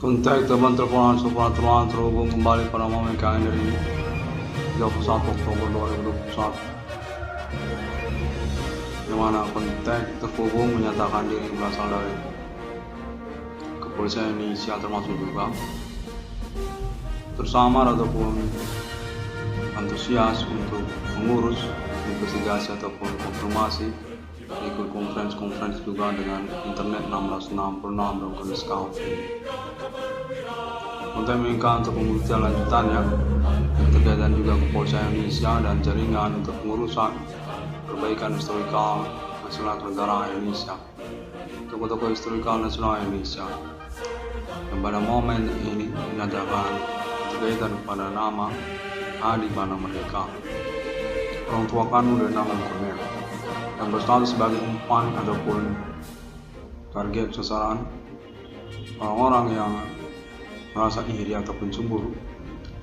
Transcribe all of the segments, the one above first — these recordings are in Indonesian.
Kontak teman terpon supernatural terhubung kembali pada momen kalender ini 31 Oktober 2021, di mana kontak terhubung menyatakan diri berasal dari kepolisian Indonesia, termasuk juga tersamar ataupun antusias untuk mengurus investigasi ataupun konfirmasi, ikut konferensi juga dengan internet 1666 dan kondisi kafe. Untuk menginginkan untuk pembuktian lanjutannya, keterkaitan juga kepolisian Indonesia dan jaringan untuk pengurusan perbaikan historikal nasional negara Indonesia, toko-toko historikal nasional Indonesia, dan pada momen ini menyatakan keterkaitan kepada nama Adi Bana Merdeka, orang tua kandung dari nama Kornel, yang berstatus sebagai umpan ataupun target sasaran orang-orang yang merasa iri ataupun cemburu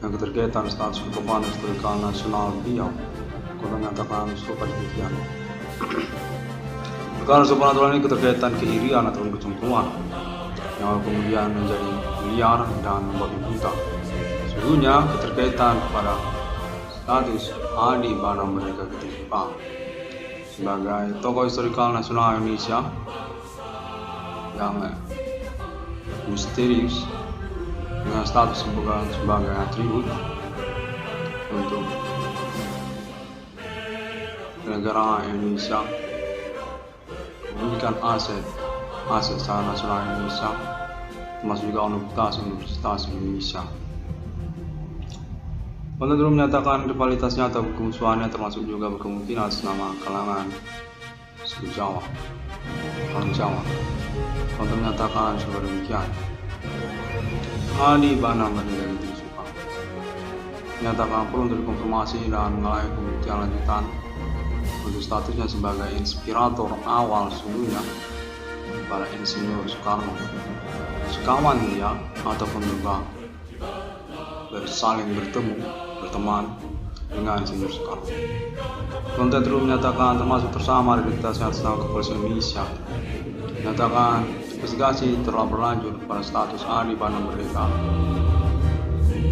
yang keterkaitan status ketokohan historikal nasional beliau. Kota menyatakan serupa demikian. Perkara supernatural ini keterkaitan keirian ataupun kecemburuan yang kemudian menjadi liar dan membabi buta. Sesungguhnya keterkaitan kepada status Adi Bana Merdeka Ketika sebagai tokoh historikal nasional Indonesia yang misterius dengan status sebagai atribut untuk negara Indonesia, memberikan aset secara nasional Indonesia, termasuk juga Universitas Indonesia. Konten menyatakan rivalitasnya atau kemusuhannya termasuk juga berkemungkinan atas nama kalangan suku Jawa, orang Jawa. Konten menyatakan seperti demikian. Adi Bana Merdeka Ketika menyatakan perlu untuk dikonfirmasi dan mengalami pembuktian lanjutan untuk statusnya sebagai inspirator awal sungguhnya para Insinyur Soekarno, sekawan dia ataupun juga bersaling berteman dengan Insinyur Soekarno. Konten terus menyatakan termasuk tersamar identitasnya atas nama kepolisian Indonesia, menyatakan investigasi telah berlanjut pada status Adi Bana Merdeka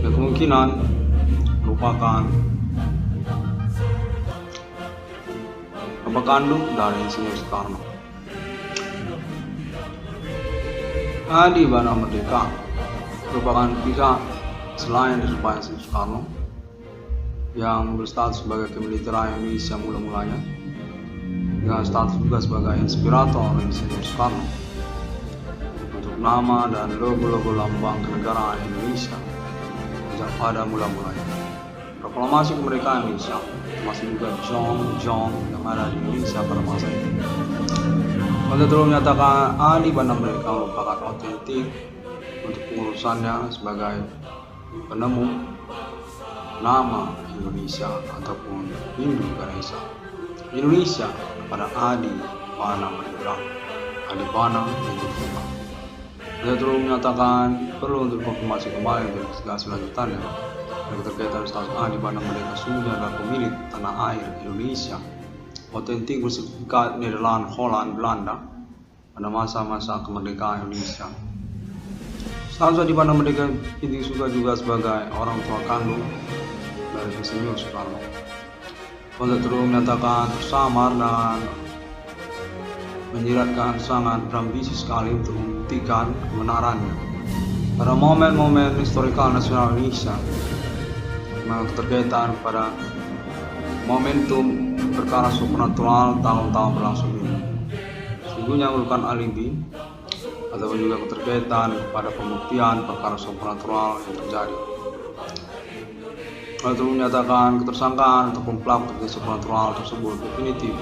yang kemungkinan merupakan bapak kandung dari Insinyur Soekarno. Adi Bana Merdeka merupakan pihak selain dari Insinyur Soekarno yang berstatus sebagai kemiliteran Indonesia mula-mulanya, dengan status juga sebagai inspirator Insinyur Soekarno untuk nama dan logo-logo lambang kenegaraan Indonesia sejak pada mula-mulanya proklamasi kemerdekaan Indonesia, termasuk juga John yang ada di Indonesia pada masa itu. Konten terus menyatakan Adi Bana Merdeka merupakan otentik untuk pengurusannya sebagai penemu nama Indonesia ataupun Indonesia kepada Adi Bana Merdeka, Adi Bana Ketika. Dia terus menyatakan perlu untuk konfirmasi kembali untuk investigasi lanjutannya yang terkaitan status Adi Bana Merdeka sungguhnya adalah pemilik tanah air Indonesia, otentik bersertifikat Nederland, Holland, Belanda pada masa-masa kemerdekaan Indonesia. Status Adi Bana Merdeka Ketika juga sebagai orang tua kandung dari Insinyur Soekarno. Konten terus menyatakan tersamar dan menyiratkan sangat berambisi sekali untuk membuktikan kebenarannya pada momen-momen historikal nasional Indonesia, memang keterkaitan pada momentum perkara supernatural tahun-tahun berlangsung ini. Sungguhnya merupakan alibi ataupun juga keterkaitan kepada pembuktian perkara supernatural yang terjadi. Hal itu menyatakan ketersangkaan ataupun pelaku terkait supernatural tersebut definitif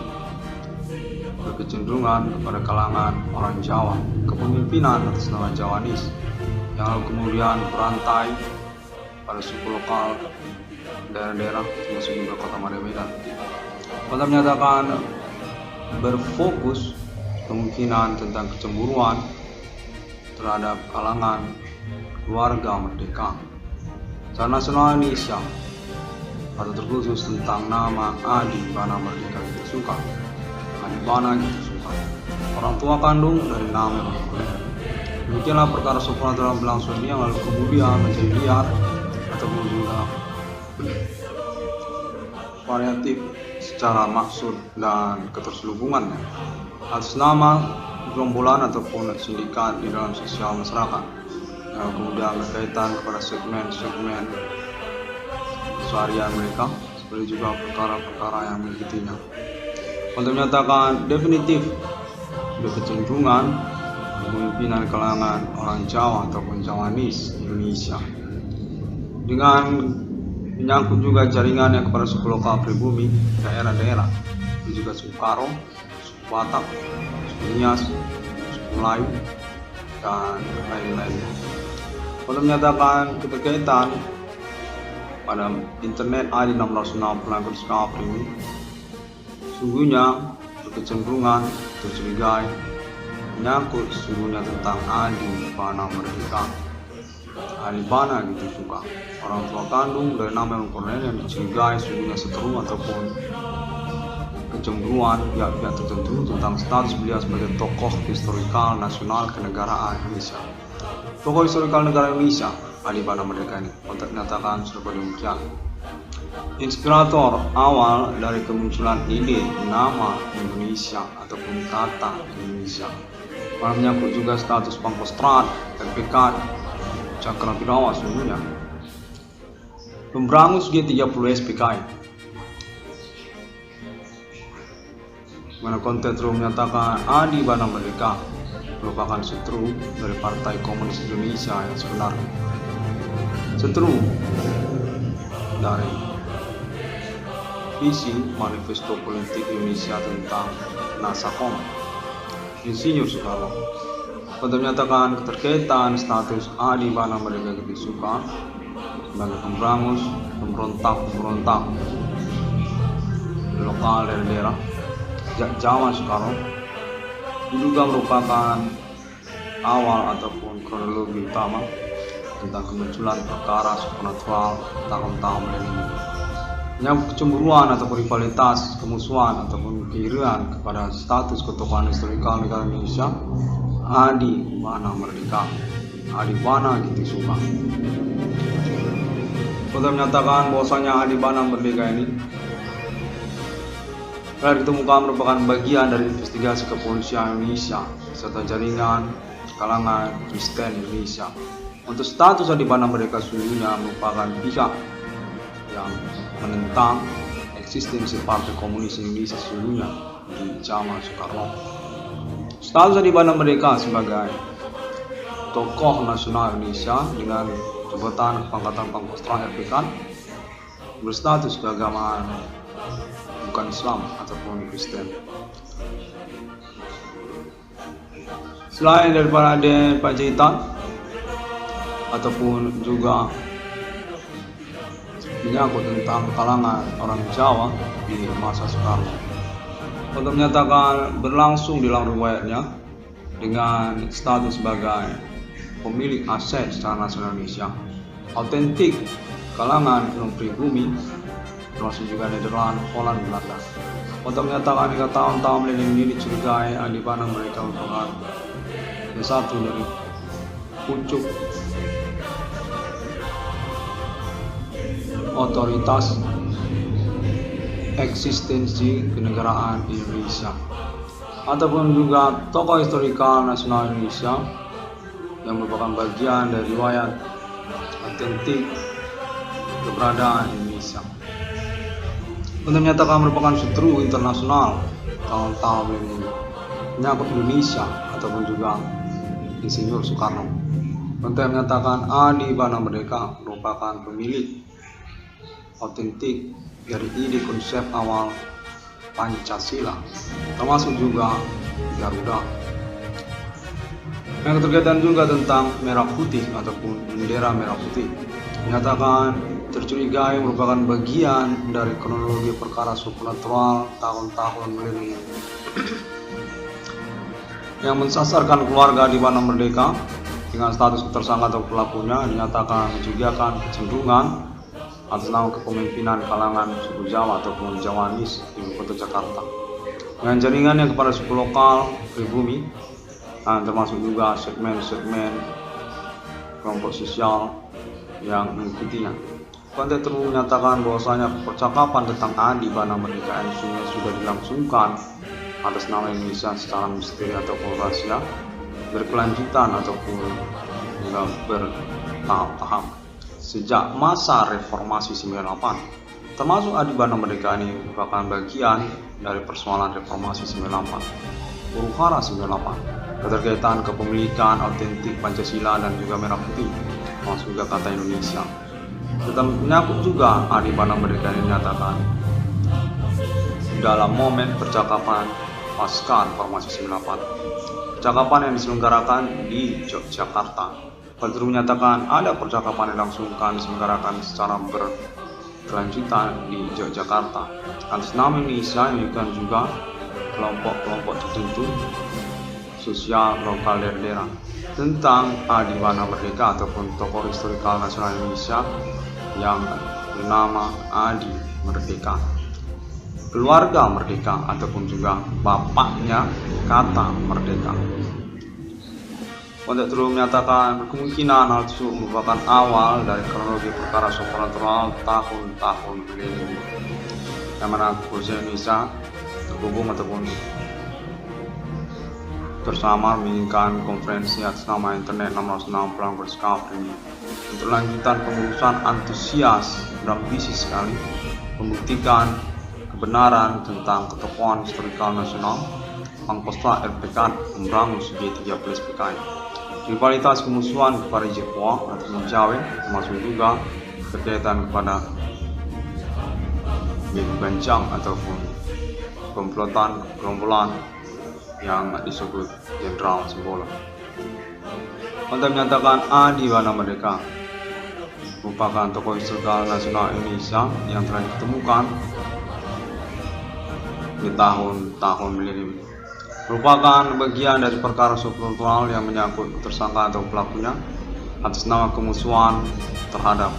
berkecenderungan kepada kalangan orang Jawa, kepemimpinan atas nama Jawanis yang lalu kemudian berantai pada suku lokal daerah-daerah termasuk juga kota Medan. Konten menyatakan berfokus kemungkinan tentang kecemburuan terhadap kalangan keluarga merdeka secara nasional Indonesia atau terkhusus tentang nama Adi Bana Merdeka Ketika, Adi Bana Ketika, orang tua kandung dari nama Demikianlah perkara supranatural berlangsung yang lalu kemudian menjadi liar ataupun juga variatif secara maksud dan keterselubungannya atas nama gerombolan ataupun sindikat di dalam sosial masyarakat yang kemudian berkaitan kepada segmen-segmen keseharian mereka, seperti juga perkara-perkara yang mengikutinya. Untuk menyatakan definitif kecenderungan kepemimpinan kalangan orang Jawa ataupun Jawanis Indonesia dengan menyangkut juga jaringannya kepada suku lokal pribumi, daerah-daerah, juga suku Karo, suku Batak, suku Nias, suku Melayu, dan lain-lainnya. Untuk menyatakan keterkaitan pada internet ID 660 ini, sungguhnya berkecenderungan tercurigai menyangkut sesungguhnya tentang Adi Bana Merdeka. Adi Bana gitu suka orang tua kandung dari nama yang Kornel yang dicurigai sungguhnya seteru ataupun kecemburuan pihak-pihak tertentu tentang status beliau sebagai tokoh historikal nasional kenegaraan Indonesia. Tokoh historikal negara Indonesia, Adi Bana Merdeka ini, untuk menyatakan sebagai demikian. Inspirator awal dari kemunculan ide nama Indonesia ataupun kata Indonesia, mana menyangkut juga status Pangkostrat, PPK, Cakrawirawa sungguhnya. Pemberangus G30 SPKI. Mana konteks menyatakan Adi Bana Merdeka merupakan setru dari Partai Komunis Indonesia yang sebenarnya. Setru dari visi manifesto politik Indonesia tentang Nasakom Insinyur Soekarno. Untuk menyatakan keterkaitan status Adi Bana Merdeka Ketisuka sebagai pemberangus, pemberontak lokal dari daerah sejak zaman Soekarno diduga merupakan awal ataupun kronologi utama tentang kemunculan perkara supernatural tahun-tahun milenium. Menyangkut kecemburuan ataupun rivalitas, kemusuhan ataupun keirian kepada status ketokohan historikal negara Indonesia, Adi Bana Merdeka, Adi Bana Ketisuka. Untuk menyatakan bahwasanya Adi Bana Merdeka ini telah ditemukan merupakan bagian dari investigasi kepolisian Indonesia serta jaringan kalangan Kristen Indonesia. Untuk status Adi Bana Merdeka sesungguhnya merupakan pihak yang menentang eksistensi Partai Komunis Indonesia sesungguhnya di zaman Soekarno. Status Adi Bana Merdeka sebagai tokoh nasional Indonesia dengan jabatan pangkatan Pangkostrat RPK berstatus keagamaan bukan Islam ataupun Kristen. Selain daripada ada Panjaitan ataupun juga menyangkut tentang kalangan orang Jawa di masa Soekarno, untuk menyatakan berlangsung di dalam riwayatnya dengan status sebagai pemilik aset secara nasional Indonesia, autentik kalangan non-pribumi termasuk juga Nederland, Holland, Belanda. Untuk menyatakan hingga tahun-tahun milenium ini dicurigai Adi Bana Merdeka merupakan satu dari pucuk otoritas eksistensi kenegaraan Indonesia ataupun juga tokoh historikal nasional Indonesia yang merupakan bagian dari riwayat autentik keberadaan Indonesia. Untuk menyatakan merupakan setru internasional tahun-tahun ini menyangkut Indonesia ataupun juga Insinyur Soekarno. Untuk menyatakan Adi Bana Merdeka merupakan pemilik autentik dari ide konsep awal Pancasila, termasuk juga Garuda. Yang terkaitan juga tentang merah putih ataupun bendera merah putih, menyatakan tercurigai merupakan bagian dari kronologi perkara supernatural tahun-tahun milenium yang mensasarkan keluarga Adi Bana Merdeka dengan status tersangka atau pelakunya dinyatakan mencurigakan kecenderungan atas nama kepemimpinan kalangan suku Jawa ataupun Jawanis di ibu kota Jakarta dengan jaringannya kepada suku lokal pribumi, termasuk juga segmen-segmen kelompok sosial yang mengikutinya. Konteks terus menyatakan bahwasanya percakapan tentang Adi Bana Merdeka ini sudah dilangsungkan atas nama Indonesia secara misteri ataupun rahasia, berkelanjutan ataupun juga bertahap-tahap sejak masa reformasi 98. Termasuk Adi Bana Merdeka ini merupakan bagian dari persoalan reformasi 98, Huru-Hara 98, keterkaitan kepemilikan autentik Pancasila dan juga merah putih, termasuk juga kata Indonesia. Tetap menyangkut juga Adi Bana Merdeka ini menyatakan dalam momen percakapan pasca reformasi 98, percakapan yang diselenggarakan di Yogyakarta. Terus menyatakan ada percakapan yang diselenggarakan secara berkelanjutan di Yogyakarta atas nama Indonesia, ini kan juga kelompok-kelompok tertentu sosial lokal dari daerah tentang Adi Bana Merdeka ataupun tokoh historikal nasional Indonesia yang bernama Adi Merdeka, keluarga merdeka ataupun juga bapaknya kata merdeka. Konteks terus menyatakan kemungkinan hal tersebut merupakan awal dari kronologi perkara supranatural tahun-tahun milenium, yang mana kepolisian Indonesia terhubung ataupun bersama menginginkan konferensi atas nama internet 666 Discovery untuk lanjutan pengurusan antusias berambisi sekali membuktikan kebenaran tentang ketokohan historikal nasional Pangkostrat RPK memberangus G13 PKI, rivalitas kemusuhan kepada Jepang atau Jawa, termasuk juga berkaitan kepada Ganjang ataupun komplotan gerombolan yang disebut Jenderal Sembolo. Untuk menyatakan Adi Bana Merdeka merupakan tokoh historikal nasional Indonesia yang telah ditemukan di tahun-tahun milenium, merupakan bagian dari perkara supranatural yang menyangkut tersangka atau pelakunya atas nama kemusuhan terhadap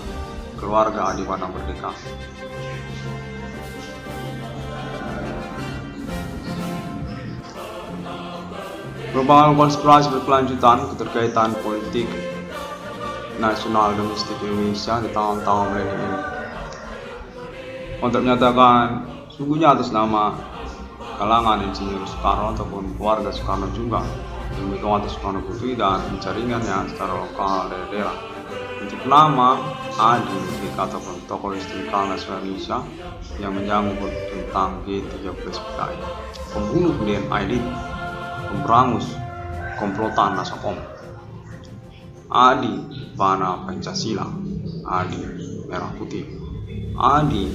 keluarga Adi Bana Merdeka. Merupakan konspirasi berkelanjutan keterkaitan politik nasional domestik Indonesia di tahun-tahun milenium ini. Untuk menyatakan sungguhnya atas nama kalangan Insinyur Soekarno ataupun keluarga Soekarno juga, yang Megawati Soekarno Putri dan jaringannya secara lokal dari daerah, untuk nama Adi Merdeka ataupun tokoh historikal nasional Indonesia yang menyangkut tentang G13 PKI, pembunuh pendirian Aidit, pemberangus komplotan Nasakom, Adi Bana Pancasila, Adi Merah Putih, Adi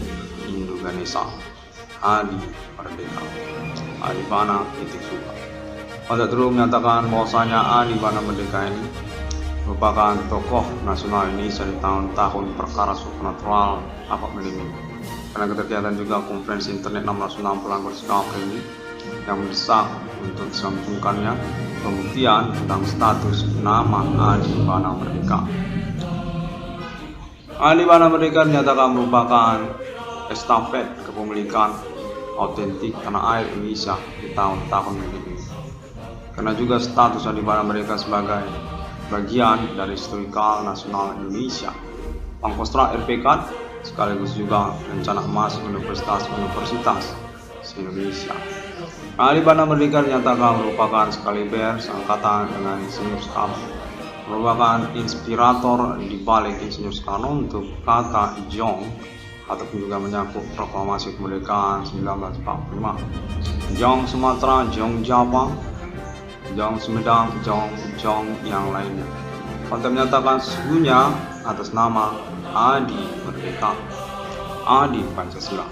Indo-Ganesha, Adi Merdeka, Adi Bana titik suka. Pada terus menyatakan bahwasanya Adi Bana Merdeka ini merupakan tokoh nasional Indonesia di tahun-tahun perkara supranatural abad milenium, karena keterkaitan juga konferensi internet 666 Discovery ini yang mendesak untuk dilangsungkannya pembuktian tentang status nama Adi Bana Merdeka. Adi Bana Merdeka dinyatakan merupakan estafet kepemilikan autentik tanah air Indonesia di tahun-tahun ini, karena juga status Adi Bana Merdeka sebagai bagian dari historikal nasional Indonesia, Pangkostrat RPK, sekaligus juga rencana emas universitas se-Indonesia. Adi Bana Merdeka dinyatakan merupakan sekaliber seangkatan dengan Insinyur Soekarno, merupakan inspirator di balik Insinyur Soekarno untuk kata Jong ataupun juga menyangkut proklamasi kemerdekaan 1945, Jong Sumatera, Jong Jawa, Jong Sumedang, Jong yang lainnya. Untuk menyatakan sesungguhnya atas nama Adi Merdeka, Adi Pancasila,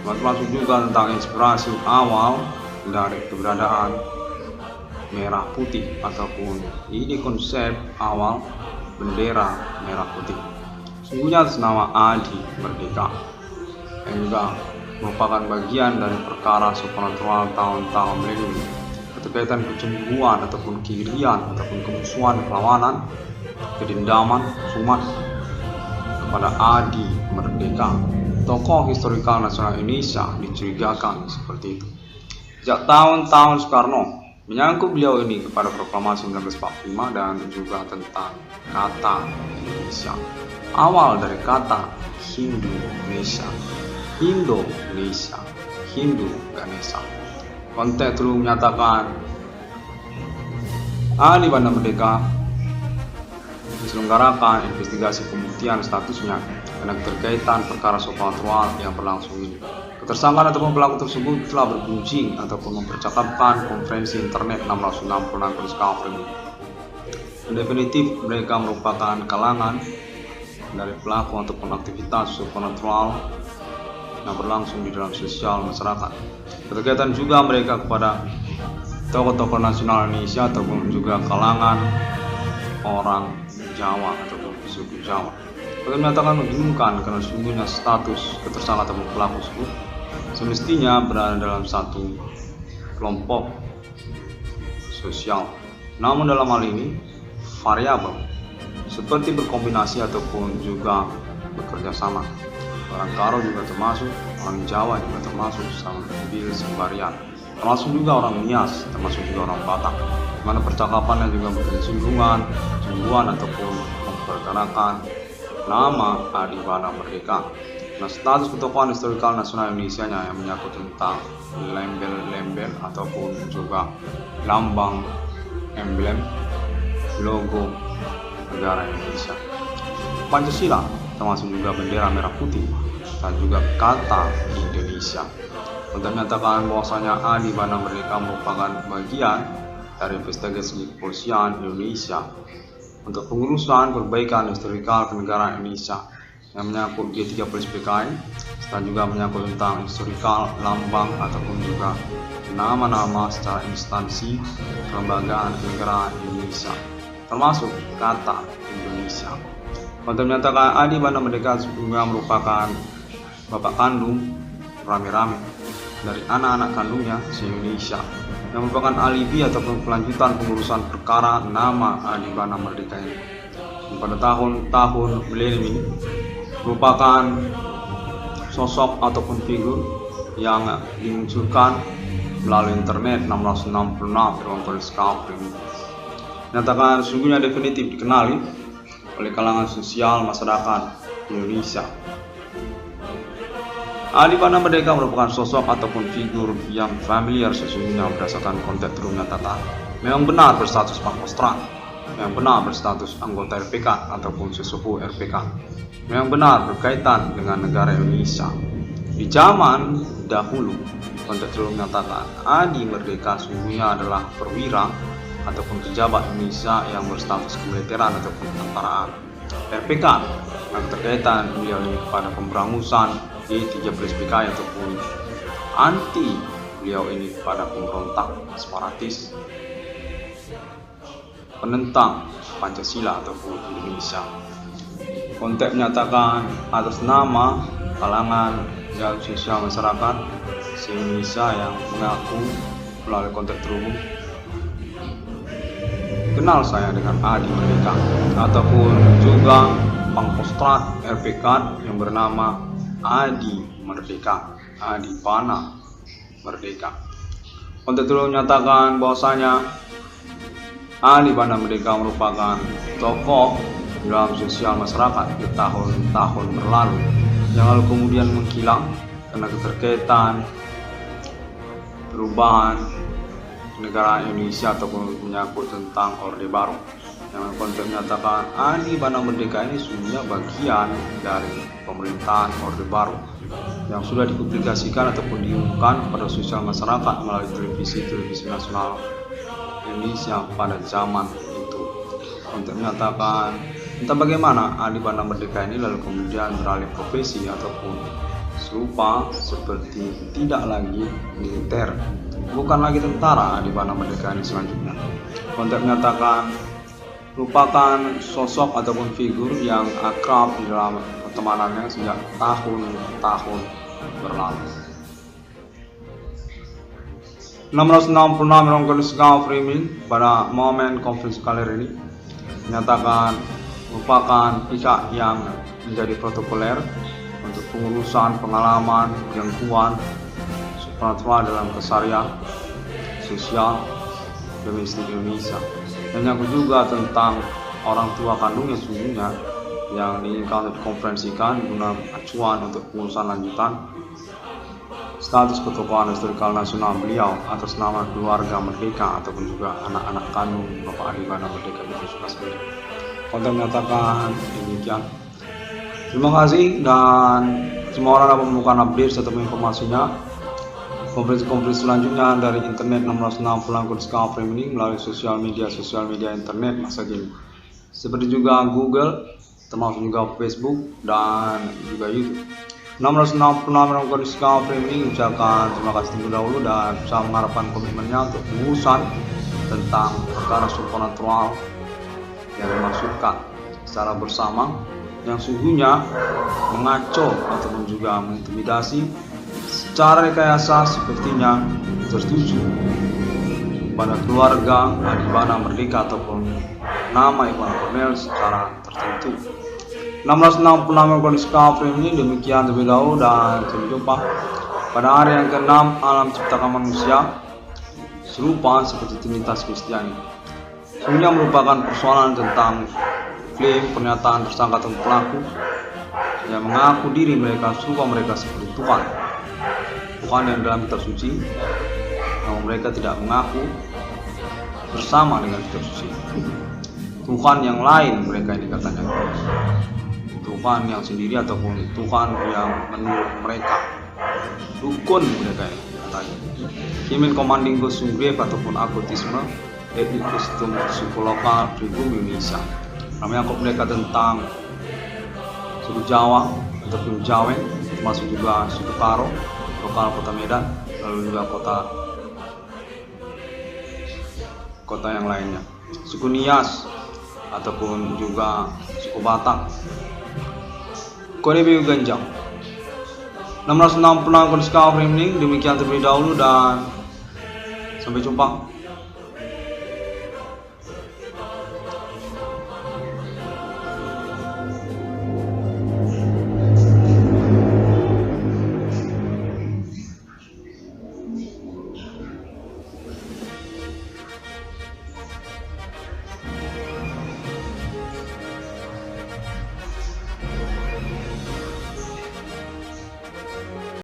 termasuk juga tentang inspirasi awal dari keberadaan merah putih ataupun ini konsep awal bendera merah putih. Sungguhnya atas nama Adi Merdeka, yang juga merupakan bagian dari perkara supranatural tahun-tahun milenium, keterkaitan kecemburuan ataupun keirian ataupun kemusuhan, perlawanan, kedendaman, sumat kepada Adi Merdeka, tokoh historikal nasional Indonesia, dicurigakan seperti itu. Sejak tahun-tahun Soekarno Menyangkut beliau ini kepada proklamasi 1945 dan juga tentang kata Indonesia. Awal dari kata Hindu Indonesia, Indonesia, Hindu Ganesha. Konteks dulu menyatakan di Banda Merdeka diselenggarakan investigasi pembuktian statusnya karena keterkaitan perkara supernatural yang berlangsung ini. Tersangka ataupun pelaku tersebut telah berkunjing ataupun mempercakapkan konferensi internet 666 discovery. Definitif mereka merupakan kalangan dari pelaku ataupun aktivitas supernatural yang berlangsung di dalam sosial masyarakat. Keterkaitan juga mereka kepada tokoh-tokoh nasional Indonesia ataupun juga kalangan orang Jawa ataupun suku Jawa. Mereka menyatakan membingungkan karena sesungguhnya status ketersangka ataupun pelaku tersebut semestinya berada dalam satu kelompok sosial. Namun dalam hal ini variabel seperti berkombinasi ataupun juga bekerja sama. Orang Karo juga termasuk, orang Jawa juga termasuk, sambil sembarian. Termasuk juga orang Nias, termasuk juga orang Batak. Mana percakapannya juga bersinggungan, sungguhan ataupun memperkenalkan nama Adibana Merdeka. Nah, status ketokohan historikal nasional Indonesia yang menyangkut tentang lembel-lembel ataupun juga lambang, emblem, logo negara Indonesia. Pancasila termasuk juga bendera merah putih dan juga kata Indonesia. Untuk menyatakan bahwasanya Adibana Merdeka merupakan bagian dari investigasi kepolisian Indonesia untuk pengurusan perbaikan historikal kenegaraan Indonesia yang menyangkut G30 PKI dan juga menyangkut tentang historikal lambang ataupun juga nama-nama secara instansi kelembagaan kenegaraan Indonesia termasuk kata Indonesia. Untuk menyatakan Adibana Merdeka juga merupakan bapak kandung rame-rame dari anak-anak kandungnya se-Indonesia yang merupakan alibi ataupun kelanjutan pengurusan perkara nama Adibana Merdeka ini. Pada tahun-tahun milenium ini merupakan sosok ataupun figur yang dimunculkan melalui internet 666 ruang discovery. Nyatakan sungguhnya definitif dikenali oleh kalangan sosial masyarakat Indonesia. Adibana Merdeka merupakan sosok ataupun figur yang familiar sesungguhnya berdasarkan konteks turunnya tata. Memang benar berstatus pangkostrat, memang benar berstatus anggota RPK ataupun sesepuh RPK. Memang benar berkaitan dengan negara Indonesia. Di zaman dahulu, konteks turun menyatakan Adi Merdeka sesungguhnya adalah perwira ataupun pejabat Indonesia yang berstatus kemiliteran ataupun ketentaraan. RPK yang terkaitan beliau ini kepada pemberangusan G30 PKI ataupun anti beliau ini kepada pemberontak separatis penentang Pancasila ataupun Indonesia. Konteks menyatakan atas nama kalangan sosial masyarakat se-Indonesia yang mengaku melalui konteks terhubung kenal saya dengan Adi Merdeka ataupun juga Pangkostrat RPK yang bernama Adi Merdeka, Adibana Merdeka. Konteks terhubung menyatakan bahwasanya Adibana Merdeka merupakan tokoh dalam sosial masyarakat di tahun-tahun berlalu yang lalu kemudian menghilang karena keterkaitan perubahan negara Indonesia ataupun menyangkut tentang Orde Baru. Yang konteks menyatakan Adibana Merdeka ini sebenarnya bagian dari pemerintahan Orde Baru yang sudah dipublikasikan ataupun diumumkan kepada sosial masyarakat melalui televisi nasional Indonesia pada zaman itu. Untuk menyatakan entah bagaimana Adibana Merdeka ini lalu kemudian beralih profesi ataupun serupa seperti tidak lagi militer, bukan lagi tentara. Adibana Merdeka ini selanjutnya konteks menyatakan merupakan sosok ataupun figur yang akrab di dalam pertemanannya sejak tahun-tahun berlalu. 666 discovery pada momen konferensi kali ini menyatakan merupakan pihak yang menjadi protokoler untuk pengurusan pengalaman gangguan supernatural dalam keseharian sosial domestik Indonesia. Dan yang juga tentang orang tua kandung yang sesungguhnya yang diinginkan untuk dikonferensikan guna acuan untuk pengurusan lanjutan status ketokohan historikal nasional beliau atas nama keluarga Merdeka ataupun juga anak-anak kandung Bapak Adibana Merdeka Yusuf sendiri. Konten menyatakan demikian. Terima kasih dan semua orang dapat menemukan update serta informasinya. Konferensi selanjutnya dari internet 660 langkah Discovery ini melalui sosial media internet masa kini. Seperti juga Google, termasuk juga Facebook dan juga YouTube. 666 langkah Discovery ini ucapkan terima kasih terlebih dahulu dan saya mengharapkan komitmennya untuk pengurusan tentang perkara supernatural yang dimaksudkan secara bersama yang sungguhnya mengaco ataupun juga mengintimidasi secara rekayasa sepertinya tertuju pada keluarga Adibana Merdeka ataupun nama Iwan Cornel secara tertentu. 666 Discovery ini demikian terlebih dahulu dan sampai jumpa pada hari yang ke-6 alam ciptakan manusia serupa seperti Trinitas Kristiani. Sungguhnya merupakan persoalan tentang klaim pernyataan tersangka atau pelaku yang mengaku diri mereka serupa mereka seperti Tuhan yang dalam kitab suci, namun mereka tidak mengaku bersama dengan kitab suci. Tuhan yang lain mereka ini katanya, Tuhan yang sendiri ataupun Tuhan yang menurut mereka, dukun mereka ini katanya. Kimin commanding go sungguh ataupun agotisme etnik kostum suku lokal pribumi Indonesia. Namanya mereka tentang suku Jawa ataupun Jawen, termasuk juga suku Karo, lokal kota Medan, lalu juga kota yang lainnya. Suku Nias ataupun juga suku Batak. Kode Biu Ganjang. 666 Discovery ini demikian terlebih dahulu dan sampai jumpa.